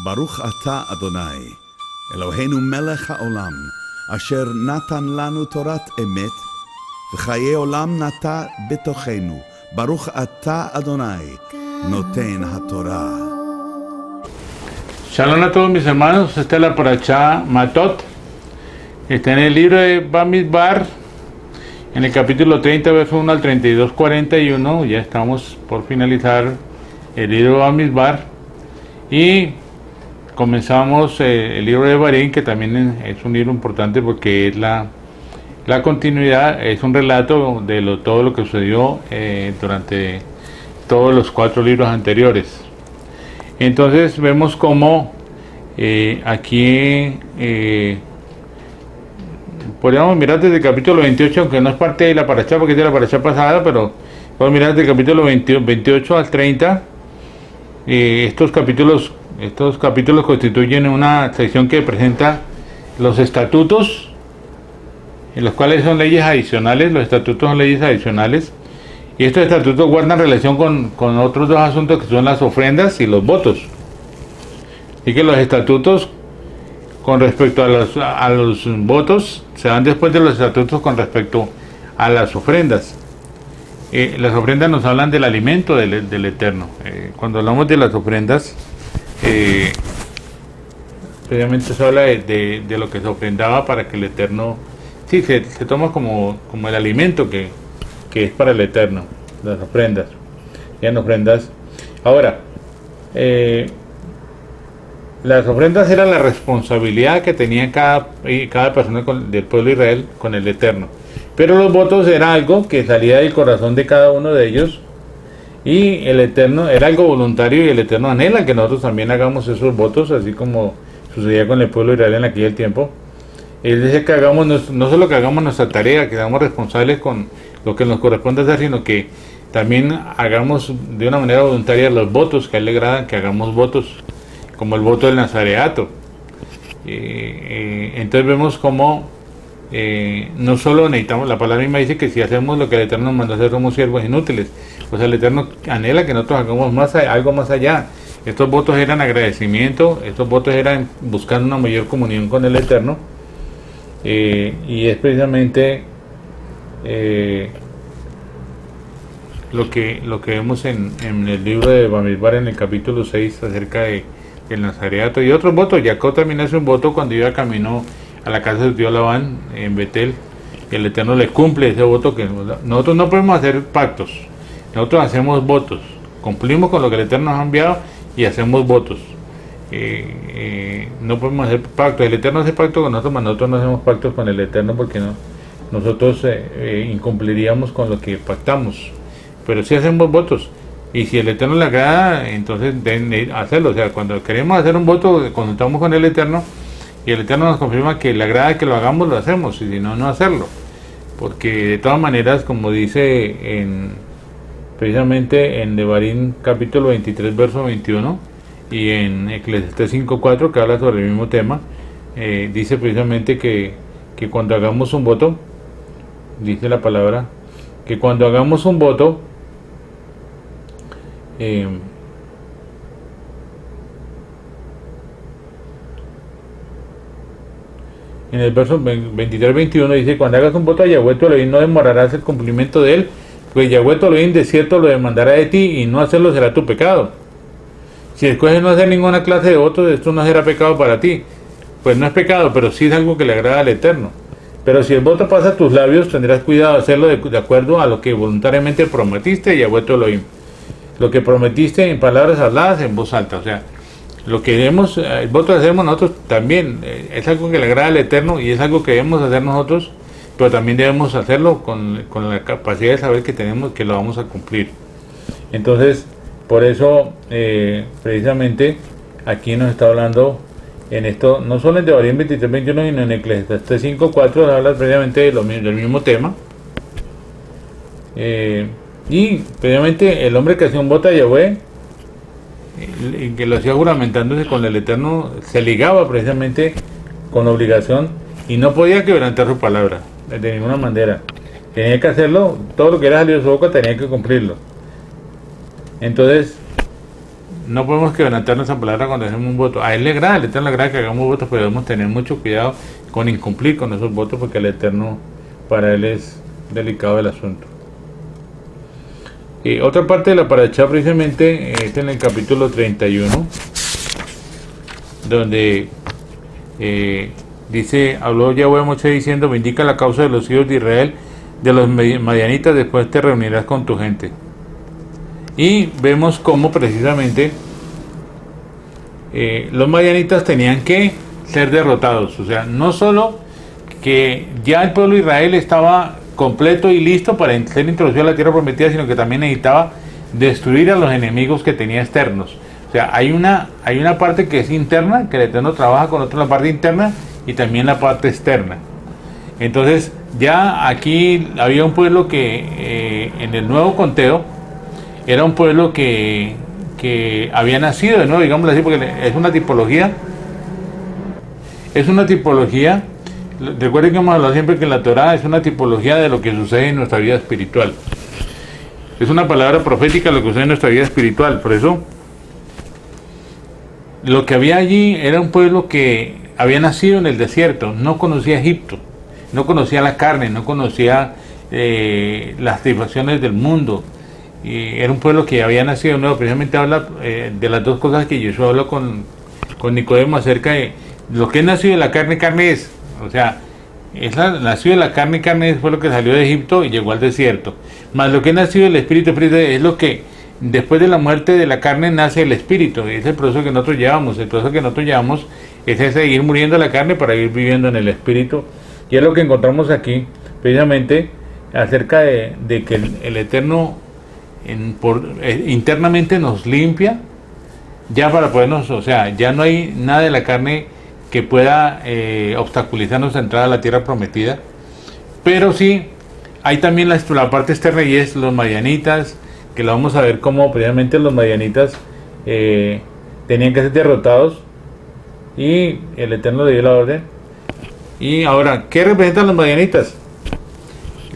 Baruch ata Adonai, Eloheinu melech haolam, asher natan lanu torat emet, v'chaye olam nata betochenu. Baruch ata Adonai, noten haTorah. Shalom a todos mis hermanos, esta es la Parashá Matot, está en el libro de Bamidbar, en el capítulo 30, verso 1 al 32, 41, ya estamos por finalizar el libro de Bamidbar, y comenzamos el libro de Barín, que también es un libro importante porque es la continuidad, es un relato de todo lo que sucedió durante todos los 4 libros anteriores. Entonces vemos como aquí podríamos mirar desde el capítulo 28, aunque no es parte de la Parashá porque es de la Parashá pasada, pero podemos mirar desde el capítulo 28 al 30. Estos capítulos constituyen una sección que presenta los estatutos, en los cuales son leyes adicionales. Los estatutos son leyes adicionales, y estos estatutos guardan relación con otros dos asuntos, que son las ofrendas y los votos. Así que los estatutos con respecto a los votos se dan después de los estatutos con respecto a las ofrendas. Las ofrendas nos hablan del alimento del Eterno. Cuando hablamos de las ofrendas, previamente se habla de lo que se ofrendaba para que el Eterno, sí, se toma como el alimento que es para el Eterno, las ofrendas. Eran ofrendas. Ahora, las ofrendas eran la responsabilidad que tenía cada persona del pueblo de Israel con el Eterno. Pero los votos era algo que salía del corazón de cada uno de ellos, y el Eterno era algo voluntario, y el Eterno anhela que nosotros también hagamos esos votos, así como sucedía con el pueblo de Israel en aquel tiempo. Él dice que hagamos, no solo que hagamos nuestra tarea, que seamos responsables con lo que nos corresponde hacer, sino que también hagamos de una manera voluntaria los votos, que a él le agradan que hagamos votos, como el voto del nazareato. Entonces vemos como no solo necesitamos, la palabra misma dice que si hacemos lo que el Eterno nos mandó a hacer, somos siervos inútiles. Pues el Eterno anhela que nosotros hagamos algo más allá. Estos votos eran agradecimiento, estos votos eran buscando una mayor comunión con el Eterno, y es precisamente lo que vemos en el libro de Bamidbar, en el capítulo 6, acerca del nazareato y otros votos. Jacob también hace un voto cuando iba camino a la casa de su tío Labán en Betel, y el Eterno le cumple ese voto. Que nosotros no podemos hacer pactos, nosotros hacemos votos, cumplimos con lo que el Eterno nos ha enviado y hacemos votos. No podemos hacer pactos. El Eterno hace pacto con nosotros, pero nosotros no hacemos pactos con el Eterno, porque nosotros incumpliríamos con lo que pactamos. Pero sí hacemos votos, y si el Eterno le agrada, entonces deben hacerlo. O sea, cuando queremos hacer un voto, consultamos con el Eterno, y el Eterno nos confirma que le agrada que lo hagamos, lo hacemos, y si no, no hacerlo. Porque de todas maneras, como dice precisamente en Devarim capítulo 23, verso 21, y en Eclesiastés 5:4, que habla sobre el mismo tema, dice precisamente que cuando hagamos un voto, dice la palabra, que cuando hagamos un voto, en el verso 23-21 dice: cuando hagas un voto a Yahweh tu Elohim, no demorarás el cumplimiento de él, pues Yahweh tu Elohim de cierto lo demandará de ti, y no hacerlo será tu pecado. Si escoges no hacer ninguna clase de voto, esto no será pecado para ti. Pues no es pecado, pero sí es algo que le agrada al Eterno. Pero si el voto pasa a tus labios, tendrás cuidado de hacerlo de acuerdo a lo que voluntariamente prometiste, Yahweh tu Elohim. Lo que prometiste en palabras habladas en voz alta. O sea, lo que debemos, el voto que hacemos nosotros también es algo que le agrada al Eterno, y es algo que debemos hacer nosotros, pero también debemos hacerlo con la capacidad de saber que tenemos, que lo vamos a cumplir. Entonces, por eso precisamente aquí nos está hablando en esto, no solo en Devarim 23-21, sino en Eclesiastés 5:4, habla precisamente del mismo tema. Y precisamente el hombre que hacía un voto a Yahweh, y que lo hacía juramentándose con el Eterno, se ligaba precisamente con la obligación, y no podía quebrantar su palabra de ninguna manera. Tenía que hacerlo, todo lo que era salido de su boca tenía que cumplirlo. Entonces no podemos quebrantar nuestra palabra cuando hacemos un voto. A Él le agrada, al Eterno le agrada que hagamos votos, pero debemos tener mucho cuidado con incumplir con esos votos, porque el Eterno, para Él es delicado el asunto. Y otra parte de la paracha precisamente es en el capítulo 31, donde dice, habló Yahweh a Moisés diciendo, vindica la causa de los hijos de Israel, de los madianitas, después te reunirás con tu gente. Y vemos cómo precisamente los madianitas tenían que ser derrotados. O sea, no solo que ya el pueblo de Israel estaba completo y listo para ser introducido a la tierra prometida, sino que también necesitaba destruir a los enemigos que tenía externos. O sea, hay una parte que es interna, que el Eterno trabaja con otra, la parte interna y también la parte externa. Entonces, ya aquí había un pueblo que en el nuevo conteo era un pueblo que había nacido de nuevo, digámoslo así, porque es una tipología. Recuerden que hemos hablado siempre que la Torah es una tipología de lo que sucede en nuestra vida espiritual. Es una palabra profética lo que sucede en nuestra vida espiritual. Por eso, lo que había allí era un pueblo que había nacido en el desierto, no conocía Egipto, no conocía la carne, no conocía las satisfacciones del mundo. Y era un pueblo que había nacido de nuevo. Precisamente habla de las dos cosas que Jesús habló con Nicodemo acerca de lo que es nacido de la carne, carne es. O sea, nacido de la carne, carne fue lo que salió de Egipto y llegó al desierto. Más lo que es nacido del espíritu, espíritu es lo que después de la muerte de la carne nace el espíritu. Es el proceso que nosotros llevamos. El proceso que nosotros llevamos es ese ir muriendo la carne para ir viviendo en el espíritu. Y es lo que encontramos aquí, precisamente, acerca de que el Eterno internamente nos limpia, ya para podernos, o sea, ya no hay nada de la carne que pueda obstaculizar nuestra entrada a la tierra prometida, pero sí hay también la parte externa, y es los madianitas, que lo vamos a ver cómo precisamente los madianitas tenían que ser derrotados y el Eterno le dio la orden. Y ahora, ¿qué representan los madianitas?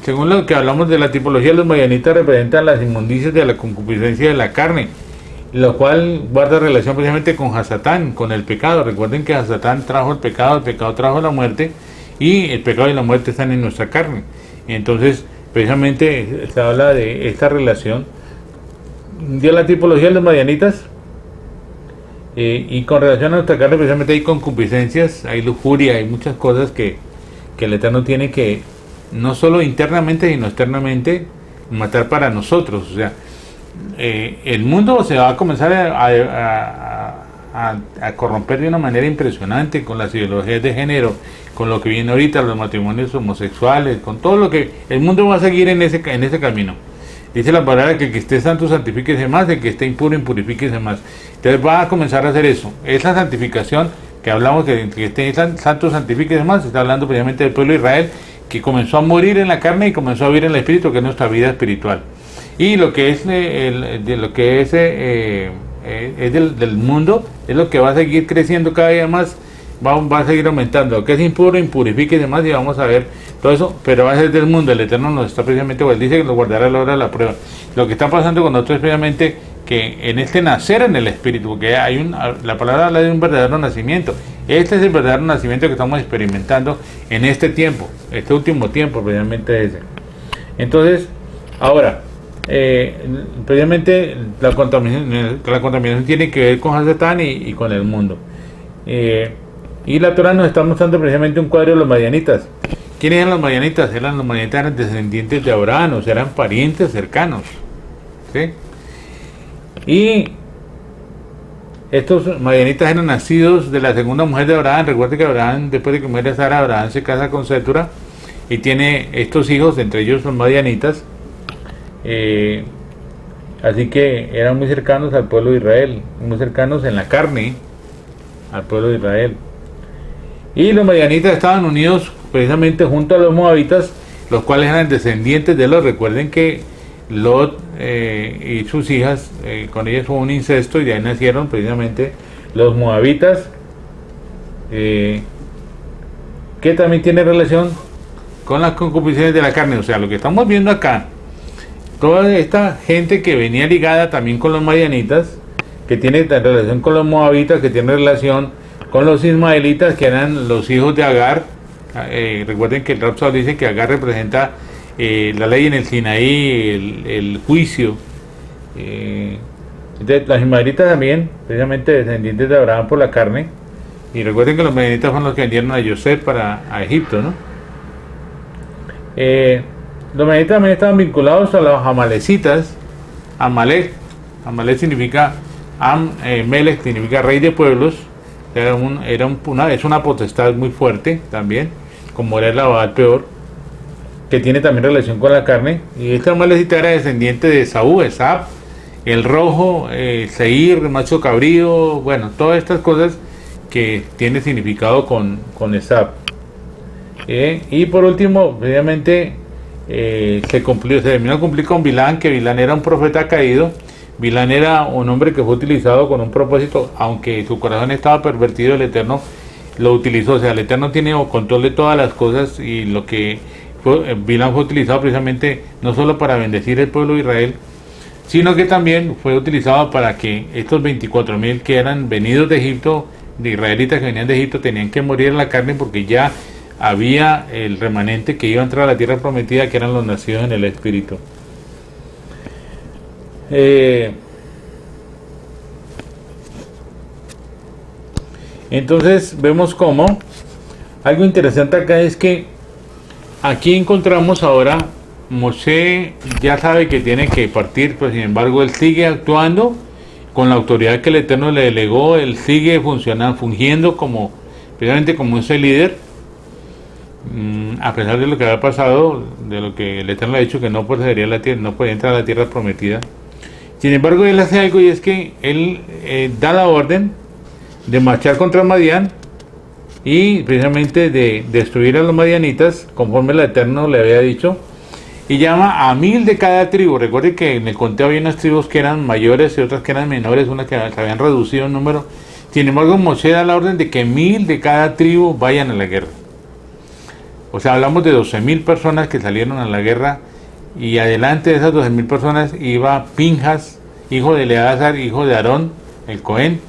Según lo que hablamos de la tipología, los madianitas representan las inmundicias de la concupiscencia de la carne, lo cual guarda relación precisamente con Hasatán, con el pecado. Recuerden que Hasatán trajo el pecado trajo la muerte, y el pecado y la muerte están en nuestra carne. Entonces, precisamente se habla de esta relación de la tipología de los madianitas, y con relación a nuestra carne, precisamente hay concupiscencias, hay lujuria, hay muchas cosas que el Eterno tiene que, no solo internamente, sino externamente, matar para nosotros. O sea, el mundo se va a comenzar a corromper de una manera impresionante con las ideologías de género, con lo que viene ahorita, los matrimonios homosexuales, con todo lo que el mundo va a seguir en ese camino. Dice la palabra que el que esté santo santifíquese más, el que esté impuro impurifíquese más. Entonces va a comenzar a hacer eso. Esa santificación que hablamos, que esté santo santifíquese más, se está hablando precisamente del pueblo de Israel, que comenzó a morir en la carne y comenzó a vivir en el espíritu, que es nuestra vida espiritual. Y lo que es del mundo es lo que va a seguir creciendo cada día más, va a seguir aumentando. Lo que es impuro, impurifíquese más, y vamos a ver todo eso, pero va a ser del mundo. El Eterno nos está precisamente, pues dice que nos guardará a la hora de la prueba. Lo que está pasando con nosotros es precisamente que en este nacer en el espíritu, porque la palabra habla de un verdadero nacimiento. Este es el verdadero nacimiento que estamos experimentando en este tiempo, este último tiempo, precisamente ese. Entonces, ahora, precisamente la contaminación tiene que ver con Hasatán y con el mundo. Y la Torah nos está mostrando precisamente un cuadro de los madianitas. ¿Quiénes eran los madianitas? Los madianitas eran descendientes de Abraham, o sea, eran parientes cercanos, ¿sí? Y estos madianitas eran nacidos de la segunda mujer de Abraham. Recuerden que Abraham, después de que muere Sara, Abraham se casa con Sétura y tiene estos hijos, entre ellos son madianitas. Así que eran muy cercanos al pueblo de Israel, muy cercanos en la carne al pueblo de Israel. Y los madianitas estaban unidos precisamente junto a los moabitas, los cuales eran descendientes de Lot. Recuerden que Lot y sus hijas, con ellas fue un incesto, y de ahí nacieron precisamente los moabitas, que también tiene relación con las concupiscencias de la carne. O sea, lo que estamos viendo acá, toda esta gente que venía ligada también con los madianitas, que tiene relación con los moabitas, que tiene relación con los ismaelitas, que eran los hijos de Agar. Recuerden que el Rapsol dice que Agar representa la ley en el Sinaí, el juicio. Entonces, los ismaelitas también, precisamente descendientes de Abraham por la carne. Y recuerden que los medianitas fueron los que vendieron a Joseph a Egipto, ¿no? Los medianitas también estaban vinculados a los amalecitas. Amalek significa Melech significa rey de pueblos. Es una potestad muy fuerte también, como era la Baal Peor, que tiene también relación con la carne. Y este amalecita era descendiente de Esaú, Esab, el rojo, Seir, el macho cabrío, bueno, todas estas cosas que tiene significado con Esab. Y por último, obviamente, se terminó de cumplir con Bilán, que Bilán era un profeta caído. Bilán era un hombre que fue utilizado con un propósito, aunque su corazón estaba pervertido, el Eterno lo utilizó. O sea, el Eterno tiene control de todas las cosas, y lo que Bilán fue utilizado precisamente no solo para bendecir el pueblo de Israel, sino que también fue utilizado para que estos 24,000 que eran venidos de Egipto, de israelitas que venían de Egipto, tenían que morir en la carne, porque ya había el remanente que iba a entrar a la tierra prometida, que eran los nacidos en el Espíritu. Entonces vemos cómo algo interesante acá es que aquí encontramos ahora Moshe ya sabe que tiene que partir, pero sin embargo él sigue actuando con la autoridad que el Eterno le delegó. Él sigue fungiendo como, precisamente como ese líder, a pesar de lo que había pasado, de lo que el Eterno le ha dicho que no poseería la tierra, no podía entrar a la tierra prometida. Sin embargo, él hace algo, y es que él da la orden de marchar contra Madián y precisamente de destruir a los madianitas, conforme el Eterno le había dicho, y llama a 1000 de cada tribu. Recuerde que en el conteo había unas tribus que eran mayores y otras que eran menores, unas que se habían reducido en número. Sin embargo, Moshe da la orden de que 1000 de cada tribu vayan a la guerra. O sea, hablamos de 12,000 personas que salieron a la guerra, y adelante de esas 12,000 personas iba Pinjas, hijo de Eleazar, hijo de Aarón, el Cohen.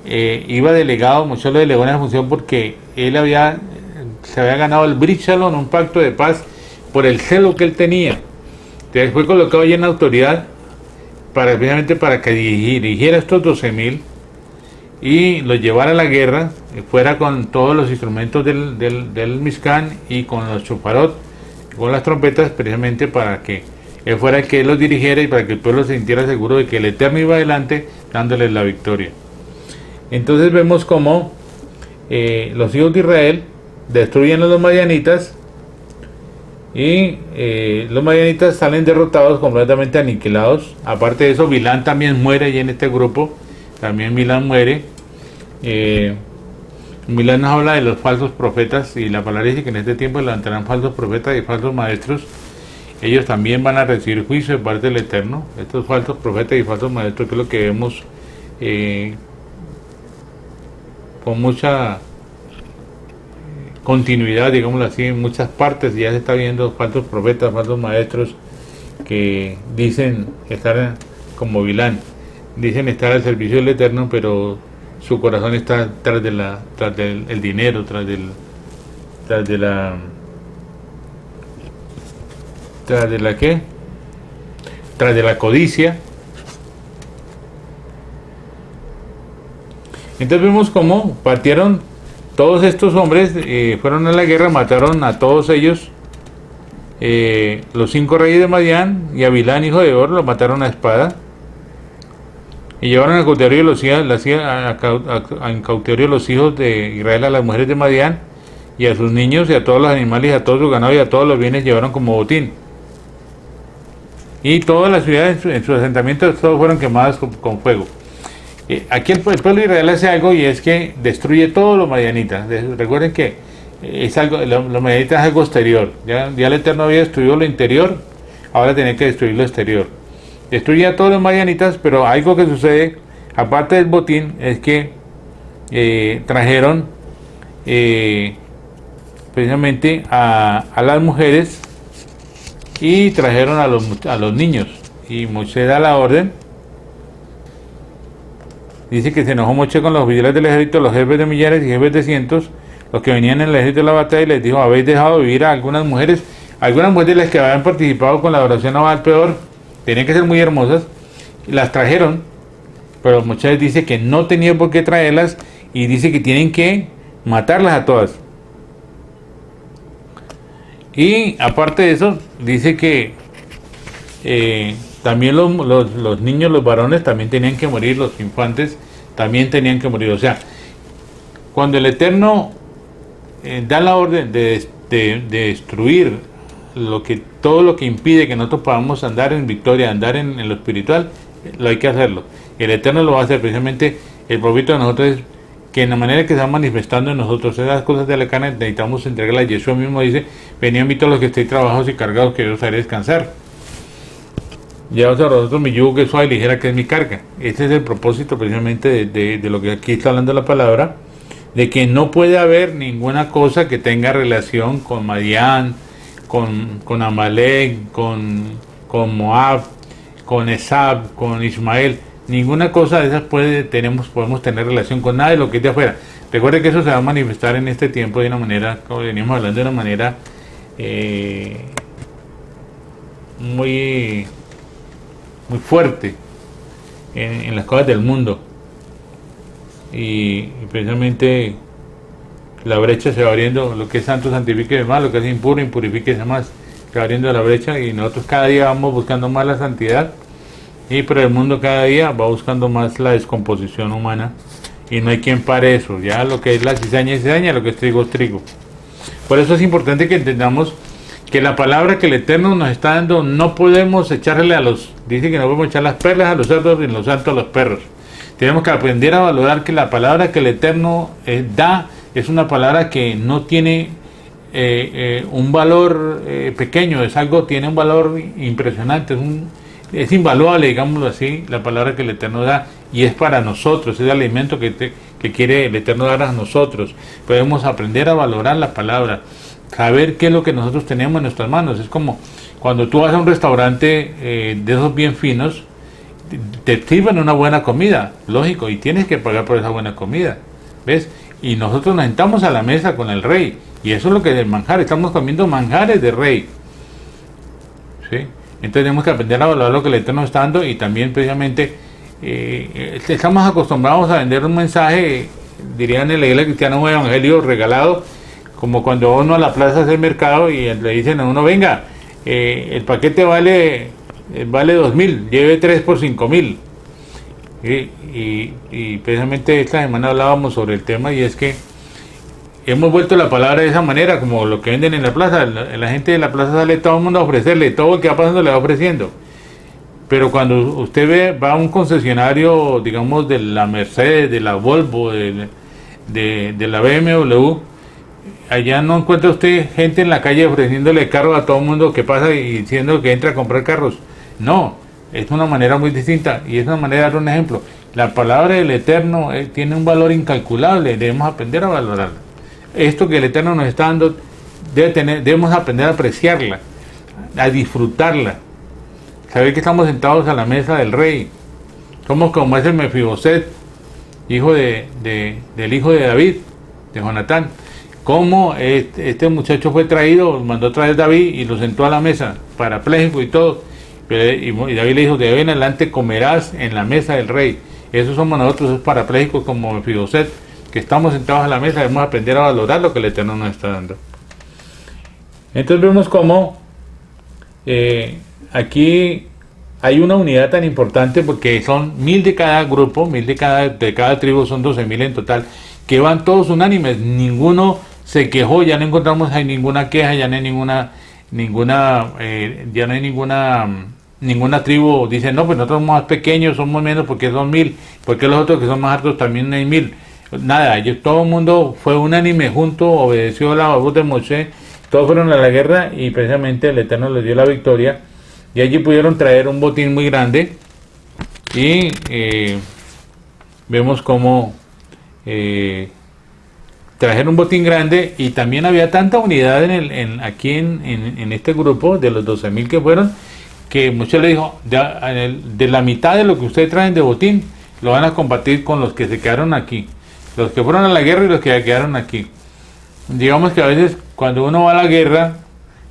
Iba delegado, Moshe lo delegó en esa función porque él se había ganado el Brit Shalom, un pacto de paz, por el celo que él tenía. Entonces fue colocado allí en autoridad precisamente para que dirigiera estos 12,000 y los llevara a la guerra, fuera con todos los instrumentos del Mishkan y con los chofarot, con las trompetas, precisamente para que él fuera el que los dirigiera y para que el pueblo se sintiera seguro de que el Eterno iba adelante dándoles la victoria. Entonces vemos cómo los hijos de Israel destruyen a los madianitas, y los madianitas salen derrotados, completamente aniquilados. Aparte de eso, Bilán también muere allí en este grupo. También Bilán muere. Bilán nos habla de los falsos profetas, y la palabra dice que en este tiempo levantarán falsos profetas y falsos maestros. Ellos también van a recibir juicio de parte del Eterno. Estos falsos profetas y falsos maestros, que es lo que vemos con mucha continuidad, digámoslo así, en muchas partes ya se está viendo falsos profetas, falsos maestros que dicen estar como Bilán, dicen estar al servicio del Eterno, pero su corazón está tras del dinero, tras de la codicia. Entonces vemos cómo partieron todos estos hombres, fueron a la guerra, mataron a todos ellos, los 5 reyes de Madián, y a Bilán, hijo de Or, lo mataron a espada, y llevaron en cautiverio los hijos de Israel, a las mujeres de Madián, y a sus niños, y a todos los animales, y a todo su ganado, y a todos los bienes llevaron como botín. Y todas las ciudades en sus asentamientos, todos fueron quemadas con fuego. Aquí el pueblo de Israel hace algo, y es que destruye todos los madianitas. Recuerden que los madianitas es algo exterior. Ya el Eterno había destruido lo interior, ahora tiene que destruir lo exterior. Destruye a todos los madianitas, pero algo que sucede, aparte del botín, es que trajeron precisamente a las mujeres, y trajeron a los niños. Y Moshe da la orden dice que se enojó mucho con los oficiales del ejército, los jefes de millares y jefes de cientos, los que venían en el ejército de la batalla, y les dijo: habéis dejado vivir a algunas mujeres de las que habían participado con la adoración a Baal Peor, tenían que ser muy hermosas, y las trajeron, pero Moisés dice que no tenía por qué traerlas, y dice que tienen que matarlas a todas. Y aparte de eso, dice que también los niños, los varones también tenían que morir, los infantes también tenían que morir. O sea, cuando el Eterno da la orden de destruir todo lo que impide que nosotros podamos andar en victoria, andar en lo espiritual, lo hay que hacerlo. El Eterno lo va a hacer. Precisamente el propósito de nosotros es que en la manera que se va manifestando en nosotros esas cosas de la carne, necesitamos entregarlas. Yeshua mismo dice: venid a mí todos los que estéis trabajados y cargados, que yo os haré descansar. Llevaos a vosotros mi yugo, que es suave y ligera, que es mi carga. Ese es el propósito precisamente de lo que aquí está hablando la palabra, de que no puede haber ninguna cosa que tenga relación con Madián, con Amalek, con Moab, con Esab, con Ismael. Ninguna cosa de esas podemos tener relación con nada de lo que es de afuera. Recuerde que eso se va a manifestar en este tiempo de una manera, como venimos hablando, de una manera muy fuerte en las cosas del mundo. Y precisamente la brecha se va abriendo. Lo que es santo, santifique más; lo que es impuro, impurifique más. Se va abriendo la brecha, y nosotros cada día vamos buscando más la santidad, pero el mundo cada día va buscando más la descomposición humana, y no hay quien pare eso. Ya lo que es la cizaña es cizaña, lo que es trigo es trigo. Por eso es importante que entendamos que la palabra que el Eterno nos está dando, no podemos echarle dice que no podemos echar las perlas a los cerdos y los santos a los perros. Tenemos que aprender a valorar que la palabra que el Eterno da es una palabra que no tiene un valor pequeño, tiene un valor impresionante, es invaluable, digámoslo así, la palabra que el Eterno da, y es para nosotros, es el alimento que quiere el Eterno dar a nosotros. Podemos aprender a valorar la palabra, saber qué es lo que nosotros tenemos en nuestras manos. Es como cuando tú vas a un restaurante de esos bien finos, te sirven una buena comida, lógico, y tienes que pagar por esa buena comida, ¿ves? Y nosotros nos sentamos a la mesa con el rey, y eso es lo que es el manjar, estamos comiendo manjares de rey, ¿sí? Entonces tenemos que aprender a valorar lo que el Eterno está dando, y también precisamente estamos acostumbrados a vender un mensaje, dirían en la iglesia cristiana, un evangelio regalado, como cuando uno a la plaza hace el mercado y le dicen a uno: venga, el paquete vale 2.000, lleve 3 por 5.000. Y precisamente esta semana hablábamos sobre el tema, y es que hemos vuelto la palabra de esa manera, como lo que venden en la plaza. La gente de la plaza sale todo el mundo a ofrecerle, todo lo que va pasando le va ofreciendo. Pero cuando usted va a un concesionario, digamos, de la Mercedes, de la Volvo, de la BMW, allá no encuentra usted gente en la calle ofreciéndole carros a todo el mundo que pasa y diciendo que entra a comprar carros. No, es una manera muy distinta, y es una manera de dar un ejemplo. La palabra del Eterno tiene un valor incalculable, debemos aprender a valorarla. Esto que el Eterno nos está dando, debemos aprender a apreciarla, a disfrutarla, saber que estamos sentados a la mesa del rey. Somos como ese Mefiboset, hijo del hijo de David, de Jonatán. Cómo este muchacho fue traído, mandó traer a David y lo sentó a la mesa, parapléjico y todo. Y David le dijo: de hoy en adelante comerás en la mesa del rey. Eso somos nosotros, esos parapléjicos como Mefiboset, que estamos sentados a la mesa. Debemos aprender a valorar lo que el Eterno nos está dando. Entonces vemos cómo aquí hay una unidad tan importante, porque son 1.000 de cada grupo, 1.000 de cada tribu, son 12.000 en total, que van todos unánimes. Ninguno se quejó, ya no encontramos ninguna queja, ya no hay ninguna tribu dice: no, pues nosotros somos más pequeños, somos menos porque son 1.000, porque los otros que son más altos también hay 1.000. Nada, todo el mundo fue unánime junto, obedeció la voz de Moisés, todos fueron a la guerra, y precisamente el Eterno les dio la victoria, y allí pudieron traer un botín muy grande, y vemos cómo trajeron un botín grande, y también había tanta unidad aquí en este grupo de los 12.000 que fueron, que Moisés le dijo: de la mitad de lo que ustedes traen de botín, lo van a combatir con los que se quedaron aquí, los que fueron a la guerra y los que ya quedaron aquí. Digamos que a veces cuando uno va a la guerra,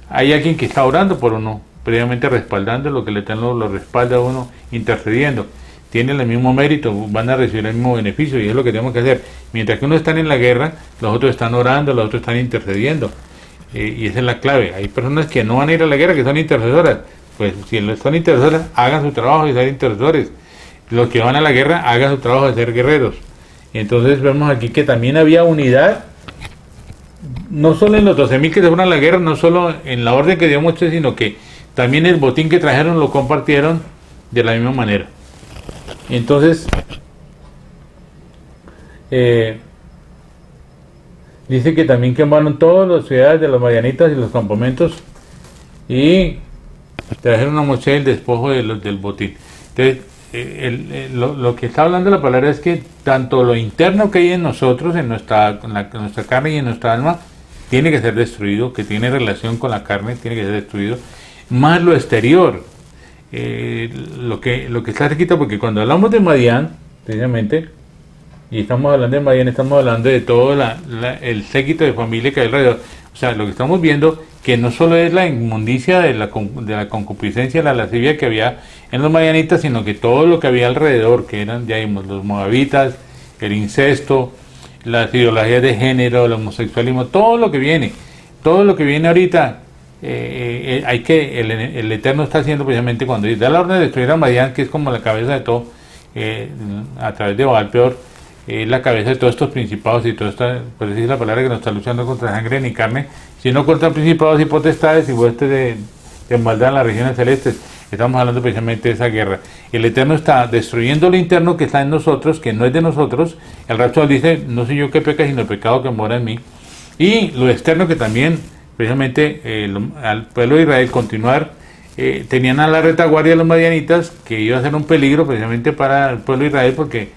hay alguien que está orando por uno, previamente respaldando lo que el Eterno lo respalda a uno, intercediendo. Tienen el mismo mérito, van a recibir el mismo beneficio, y es lo que tenemos que hacer. Mientras que uno está en la guerra, los otros están orando, los otros están intercediendo. Y esa es la clave. Hay personas que no van a ir a la guerra, que son intercesoras. Pues si son intercesoras, hagan su trabajo de ser intercesores. Los que van a la guerra, hagan su trabajo de ser guerreros. Y entonces vemos aquí que también había unidad, no solo en los 12.000 que se fueron a la guerra, no solo en la orden que dio Moisés, sino que también el botín que trajeron lo compartieron de la misma manera. Entonces, dice que también quemaron todas las ciudades de los madianitas y los campamentos y trajeron a Moisés el despojo del botín. Entonces, lo que está hablando la palabra es que tanto lo interno que hay en nosotros, en nuestra carne y en nuestra alma, tiene que ser destruido, que tiene relación con la carne, tiene que ser destruido, más lo exterior, lo que está cerquita, porque cuando hablamos de Madián, precisamente, y estamos hablando de Madián, estamos hablando de todo el séquito de familia que hay alrededor. O sea, lo que estamos viendo, que no solo es la inmundicia de la concupiscencia, la lascivia que había en los madianitas, sino que todo lo que había alrededor, que eran, ya vimos, los moabitas, el incesto, las ideologías de género, el homosexualismo, todo lo que viene ahorita, el Eterno está haciendo precisamente cuando da la orden de destruir a Madián, que es como la cabeza de todo, a través de Baal Peor, la cabeza de todos estos principados y todo esto, por decir la palabra, que no está luchando contra sangre ni carne, sino contra principados y potestades y huestes de maldad en las regiones celestes. Estamos hablando precisamente de esa guerra. El Eterno está destruyendo lo interno que está en nosotros, que no es de nosotros. El rapto dice, no soy yo que peca, sino el pecado que mora en mí. Y lo externo que también, precisamente, al pueblo de Israel continuar, tenían a la retaguardia de los madianitas, que iba a ser un peligro precisamente para el pueblo de Israel, porque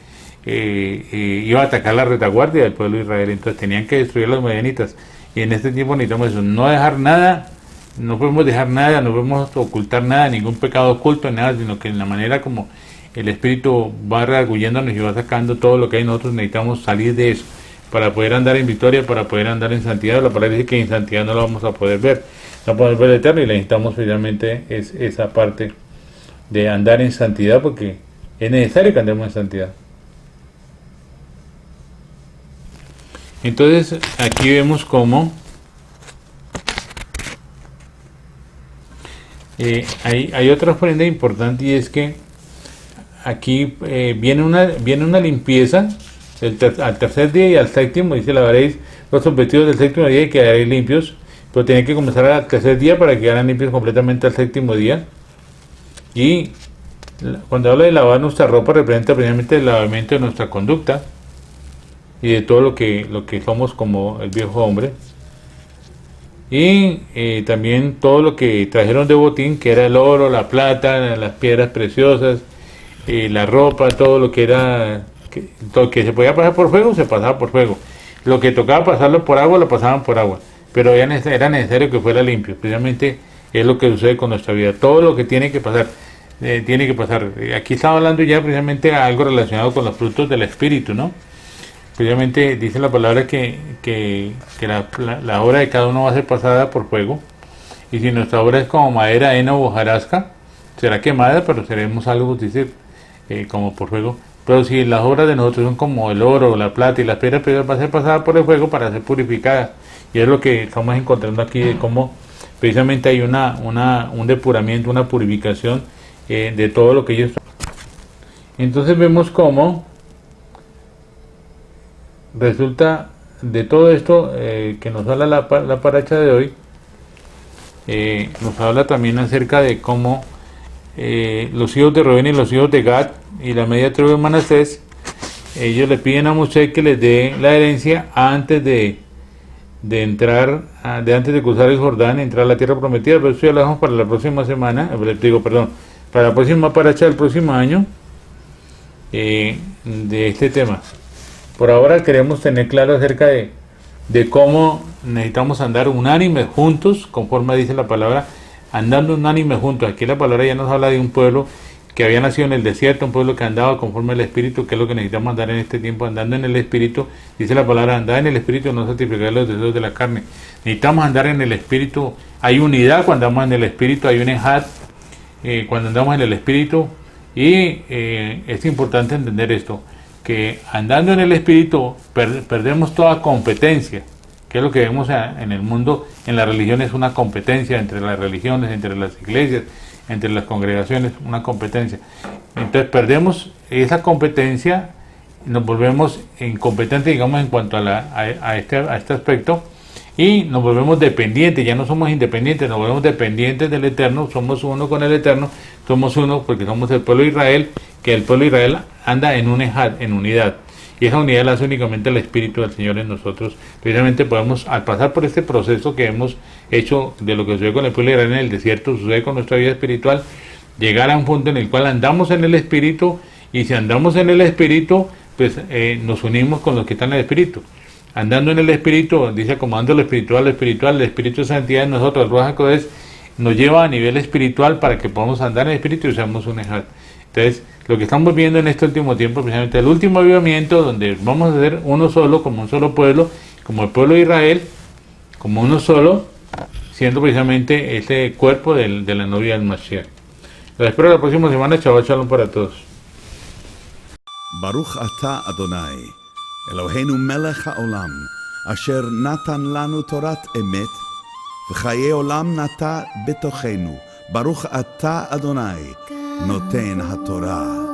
iba a atacar la retaguardia del pueblo de Israel. Entonces tenían que destruir a los madianitas. Y en este tiempo necesitamos eso, no dejar nada. No podemos dejar nada, no podemos ocultar nada, ningún pecado oculto, nada, sino que en la manera como el Espíritu va redarguyéndonos y va sacando todo lo que hay, nosotros necesitamos salir de eso para poder andar en victoria, para poder andar en santidad. La palabra dice que en santidad no lo vamos a poder ver, no podemos ver el Eterno, y necesitamos finalmente esa parte de andar en santidad, porque es necesario que andemos en santidad. Entonces aquí vemos cómo hay otra ofrenda importante, y es que aquí viene una limpieza al tercer día y al séptimo. Dice: lavaréis los vestidos del séptimo día y quedaréis limpios, pero tienen que comenzar al tercer día para que quedaran limpios completamente al séptimo día. Y cuando habla de lavar nuestra ropa, representa precisamente el lavamiento de nuestra conducta y de todo lo que somos como el viejo hombre. Y también todo lo que trajeron de botín, que era el oro, la plata, las piedras preciosas, la ropa, todo lo que era, todo que se podía pasar por fuego, se pasaba por fuego. Lo que tocaba pasarlo por agua, lo pasaban por agua. Pero era necesario que fuera limpio. Precisamente es lo que sucede con nuestra vida. Todo lo que tiene que pasar, tiene que pasar. Aquí estamos hablando ya precisamente algo relacionado con los frutos del Espíritu, ¿no? Precisamente dice la palabra que la obra de cada uno va a ser pasada por fuego. Y si nuestra obra es como madera, heno o hojarasca, será quemada, pero seremos algo, dice, como por fuego. Pero si las obras de nosotros son como el oro, la plata y las piedras preciosas, va a ser pasada por el fuego para ser purificada. Y es lo que estamos encontrando aquí, de cómo precisamente hay un depuramiento, una purificación de todo lo que ellos. Entonces vemos cómo resulta de todo esto que nos habla la paracha de hoy, nos habla también acerca de cómo los hijos de Rubén y los hijos de Gad y la media tribu de Manasés, ellos le piden a Moisés que les dé la herencia antes de antes de cruzar el Jordán, entrar a la tierra prometida. Pero eso ya lo dejamos para la próxima semana, para la próxima paracha del próximo año, de este tema. Por ahora queremos tener claro acerca de cómo necesitamos andar unánimes juntos, conforme dice la palabra, andando unánimes juntos. Aquí la palabra ya nos habla de un pueblo que había nacido en el desierto, un pueblo que andaba conforme al Espíritu, que es lo que necesitamos andar en este tiempo, andando en el Espíritu. Dice la palabra, andar en el Espíritu, no satisfacer los deseos de la carne. Necesitamos andar en el Espíritu. Hay unidad cuando andamos en el Espíritu, hay un ejad cuando andamos en el Espíritu. Y es importante entender esto, que andando en el Espíritu perdemos toda competencia, que es lo que vemos en el mundo, en las religiones, una competencia entre las religiones, entre las iglesias, entre las congregaciones, una competencia. Entonces perdemos esa competencia, nos volvemos incompetentes, digamos, en cuanto a este aspecto, y nos volvemos dependientes, ya no somos independientes, nos volvemos dependientes del Eterno, somos uno con el Eterno, somos uno porque somos el pueblo de Israel, que el pueblo de Israel anda en un ejad, en unidad. Y esa unidad la hace únicamente el Espíritu del Señor en nosotros. Precisamente podemos, al pasar por este proceso que hemos hecho de lo que sucede con el pueblo de Israel en el desierto, sucede con nuestra vida espiritual, llegar a un punto en el cual andamos en el Espíritu, y si andamos en el Espíritu, pues nos unimos con los que están en el Espíritu. Andando en el Espíritu, dice, acomodando lo espiritual, el Espíritu de Santidad en nosotros, el Ruach HaKodesh, nos lleva a nivel espiritual para que podamos andar en el Espíritu y seamos un ejad. Entonces, lo que estamos viendo en este último tiempo, precisamente el último avivamiento, donde vamos a ser uno solo, como un solo pueblo, como el pueblo de Israel, como uno solo, siendo precisamente ese cuerpo de la novia del Mashiach. Los espero la próxima semana. Shabbat Shalom para todos. Baruch ata Adonai, Eloheinu melech haolam, asher natan lanu torat emet, v'chaye olam nata betochenu. Baruch ata Adonai, noten haTorah.